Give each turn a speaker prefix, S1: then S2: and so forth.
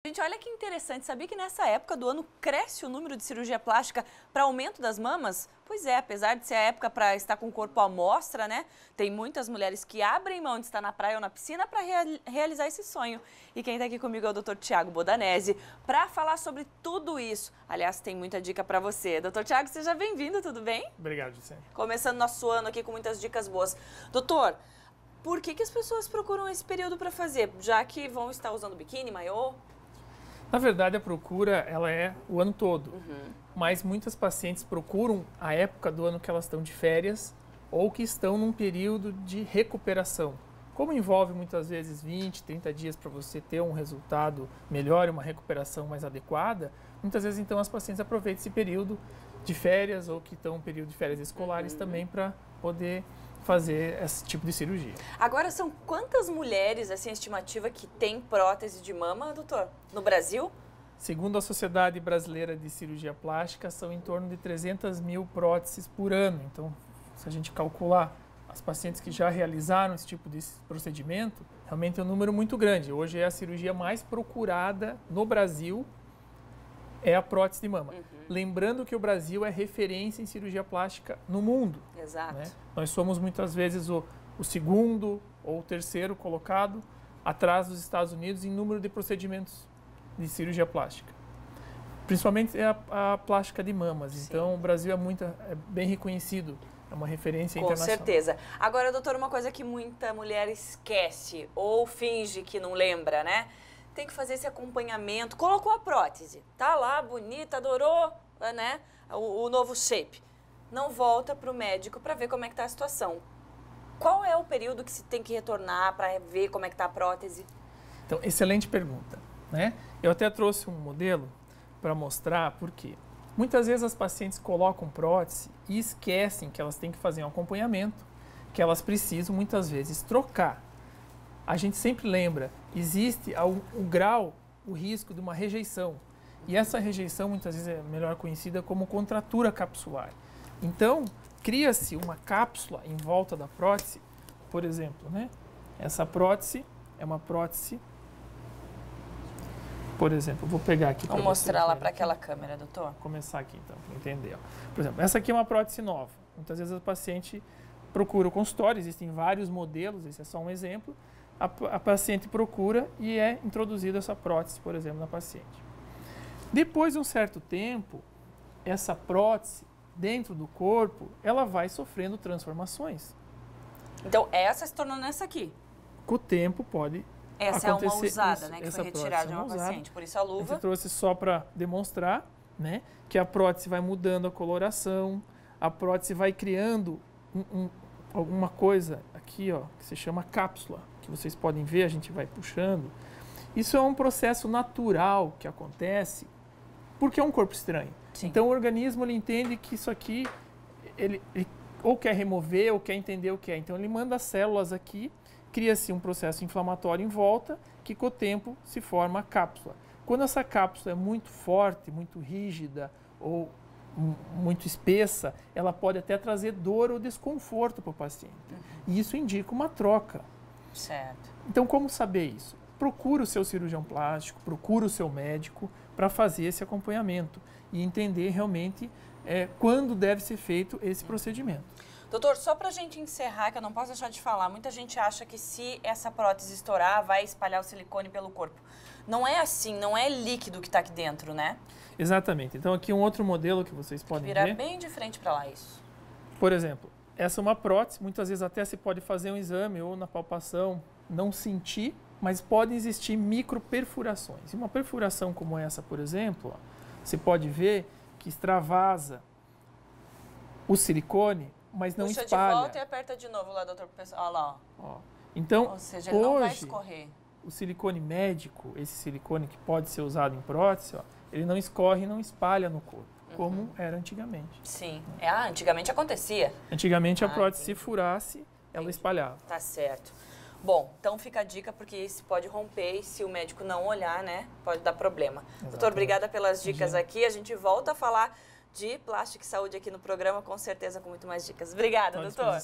S1: Gente, olha que interessante, sabia que nessa época do ano cresce o número de cirurgia plástica para aumento das mamas? Pois é, apesar de ser a época para estar com o corpo à mostra, né? Tem muitas mulheres que abrem mão de estar na praia ou na piscina para realizar esse sonho. E quem está aqui comigo é o Dr. Tiago Bodanese para falar sobre tudo isso. Aliás, tem muita dica para você. Dr. Tiago, seja bem-vindo, tudo bem?
S2: Obrigado, Gisele.
S1: Começando nosso ano aqui com muitas dicas boas. Doutor, por que as pessoas procuram esse período para fazer? Já que vão estar usando biquíni, maiô?
S2: Na verdade, a procura ela é o ano todo, mas muitas pacientes procuram a época do ano que elas estão de férias ou que estão num período de recuperação. Como envolve muitas vezes 20, 30 dias para você ter um resultado melhor e uma recuperação mais adequada, muitas vezes então as pacientes aproveitam esse período de férias ou que estão no período de férias escolares também para poder fazer esse tipo de cirurgia.
S1: Agora, são quantas mulheres, assim, a estimativa que tem prótese de mama, doutor, no Brasil?
S2: Segundo a Sociedade Brasileira de Cirurgia Plástica, são em torno de 300 mil próteses por ano. Então, se a gente calcular as pacientes que já realizaram esse tipo de procedimento, realmente é um número muito grande. Hoje é a cirurgia mais procurada no Brasil, é a prótese de mama. Lembrando que o Brasil é referência em cirurgia plástica no mundo.
S1: Exato.
S2: Né? Nós somos muitas vezes o segundo ou o terceiro colocado atrás dos Estados Unidos em número de procedimentos de cirurgia plástica. Principalmente é a plástica de mamas. Sim. Então o Brasil é bem reconhecido, é uma referência internacional.
S1: Com certeza. Agora, doutor, uma coisa que muita mulher esquece ou finge que não lembra, né? Tem que fazer esse acompanhamento. Colocou a prótese, tá lá, bonita, adorou, né? O novo shape. Não volta para o médico para ver como é que tá a situação. Qual é o período que se tem que retornar para ver como é que tá a prótese?
S2: Então, excelente pergunta, né? Eu até trouxe um modelo para mostrar por quê. Muitas vezes as pacientes colocam prótese e esquecem que elas têm que fazer um acompanhamento, que elas precisam muitas vezes trocar. A gente sempre lembra, existe o grau, o risco de uma rejeição. E essa rejeição muitas vezes é melhor conhecida como contratura capsular. Então, cria-se uma cápsula em volta da prótese, por exemplo, né? Essa prótese é uma prótese, por exemplo, vou pegar aqui para
S1: Vou mostrar lá para aquela câmera, doutor.
S2: Vou começar aqui então, para entender. Por exemplo, essa aqui é uma prótese nova. Muitas vezes a paciente procura o consultório, existem vários modelos, esse é só um exemplo. A paciente procura e é introduzida essa prótese, por exemplo, na paciente. Depois de um certo tempo, essa prótese, dentro do corpo, ela vai sofrendo transformações.
S1: Então, essa se tornou nessa aqui?
S2: Com o tempo pode
S1: essa
S2: acontecer.
S1: Essa é uma usada,
S2: isso,
S1: né? Que foi retirada de uma paciente, por isso a luva.
S2: Eu trouxe só para demonstrar, né? Que a prótese vai mudando a coloração, a prótese vai criando alguma coisa aqui, ó, que se chama cápsula, que vocês podem ver, a gente vai puxando. Isso é um processo natural que acontece porque é um corpo estranho. Sim. Então o organismo ele entende que isso aqui, ele ou quer remover ou quer entender o que é. Então ele manda as células aqui, cria-se um processo inflamatório em volta, que com o tempo se forma a cápsula. Quando essa cápsula é muito forte, muito rígida ou muito espessa, ela pode até trazer dor ou desconforto para o paciente. E isso indica uma troca.
S1: Certo.
S2: Então, como saber isso? Procura o seu cirurgião plástico, procura o seu médico para fazer esse acompanhamento e entender realmente quando deve ser feito esse procedimento.
S1: Doutor, só para a gente encerrar, que eu não posso deixar de falar, muita gente acha que se essa prótese estourar, vai espalhar o silicone pelo corpo. Não é assim, não é líquido que está aqui dentro, né?
S2: Exatamente. Então, aqui um outro modelo que vocês podem ver.
S1: Virar bem de frente para lá, isso.
S2: Por exemplo, essa é uma prótese, muitas vezes até se pode fazer um exame ou na palpação, não sentir, mas podem existir microperfurações. E uma perfuração como essa, por exemplo, ó, você pode ver que extravasa o silicone, mas não
S1: espalha.
S2: Puxa
S1: de volta e aperta de novo lá, doutor. Olha lá, ó.
S2: Então,
S1: ou seja, ele não vai escorrer.
S2: O silicone médico, esse silicone que pode ser usado em prótese, ó, ele não escorre e não espalha no corpo, como era antigamente.
S1: Sim. Antigamente acontecia.
S2: Antigamente a prótese, se furasse, ela espalhava.
S1: Tá certo. Bom, então fica a dica, porque isso pode romper e se o médico não olhar, né, pode dar problema. Exatamente. Doutor, obrigada pelas dicas aqui. A gente volta a falar de plástica e saúde aqui no programa, com certeza com muito mais dicas. Obrigada, doutor.